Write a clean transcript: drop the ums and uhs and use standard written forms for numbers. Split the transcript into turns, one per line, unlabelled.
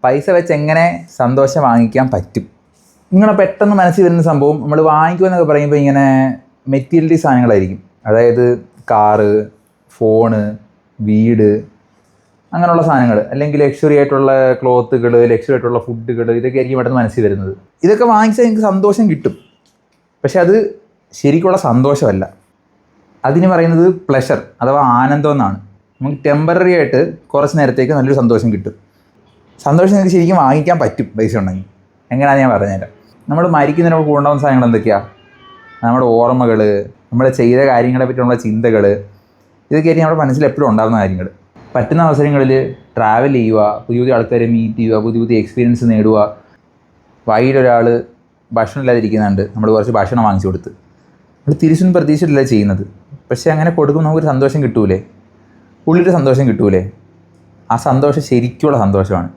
പൈസ വെച്ച് എങ്ങനെ സന്തോഷം വാങ്ങിക്കാൻ പറ്റും. നിങ്ങളെ പെട്ടെന്ന് മനസ്സിൽ വരുന്ന സംഭവം നമ്മൾ വാങ്ങിക്കുമെന്നൊക്കെ പറയുമ്പോൾ ഇങ്ങനെ മെറ്റീരിയൽ സാധനങ്ങളായിരിക്കും. അതായത് കാറ്, ഫോണ്, വീട്, അങ്ങനെയുള്ള സാധനങ്ങൾ, അല്ലെങ്കിൽ ലക്ഷറി ആയിട്ടുള്ള ക്ലോത്തുകൾ, ലക്ഷറി ആയിട്ടുള്ള ഫുഡുകൾ, ഇതൊക്കെ ആയിരിക്കും പെട്ടെന്ന് മനസ്സിൽ വരുന്നത്. ഇതൊക്കെ വാങ്ങിച്ചാൽ നിങ്ങൾക്ക് സന്തോഷം കിട്ടും. പക്ഷെ അത് ശരിക്കുള്ള സന്തോഷമല്ല. അതിന് പറയുന്നത് പ്ലഷർ അഥവാ ആനന്ദം എന്നാണ്. നമുക്ക് ടെമ്പററി ആയിട്ട് കുറച്ച് നേരത്തേക്ക് നല്ലൊരു സന്തോഷം കിട്ടും. സന്തോഷം നിങ്ങൾക്ക് ശരിക്കും വാങ്ങിക്കാൻ പറ്റും പൈസ ഉണ്ടെങ്കിൽ. എങ്ങനെയാണെന്ന് ഞാൻ പറഞ്ഞുതരാം. നമ്മൾ മരിക്കുന്നതിനോട് കൊണ്ടുപോകുന്ന സാധനങ്ങൾ എന്തൊക്കെയാണ്? നമ്മുടെ ഓർമ്മകൾ, നമ്മൾ ചെയ്ത കാര്യങ്ങളെ പറ്റിയുള്ള ചിന്തകൾ, ഇതൊക്കെയായിരിക്കും നമ്മുടെ മനസ്സിൽ എപ്പോഴും ഉണ്ടാകുന്ന കാര്യങ്ങൾ. പറ്റുന്ന അവസരങ്ങളിൽ ട്രാവൽ ചെയ്യുക, പുതിയ പുതിയ ആൾക്കാരെ മീറ്റ് ചെയ്യുക, പുതിയ പുതിയ എക്സ്പീരിയൻസ് നേടുക. വഴിയിലൊരാൾ ഭക്ഷണം ഇല്ലാതിരിക്കുന്നുണ്ട്, നമ്മൾ കുറച്ച് ഭക്ഷണം വാങ്ങിച്ചു കൊടുത്ത്. നമ്മൾ തിരിച്ചും പ്രതീക്ഷിച്ചിട്ടല്ല ചെയ്യുന്നത്. പക്ഷേ അങ്ങനെ കൊടുക്കുമ്പോൾ നമുക്കൊരു സന്തോഷം കിട്ടൂലേ, ഉള്ളിലൊരു സന്തോഷം കിട്ടൂലേ. ആ സന്തോഷം ശരിക്കുള്ള സന്തോഷമാണ്.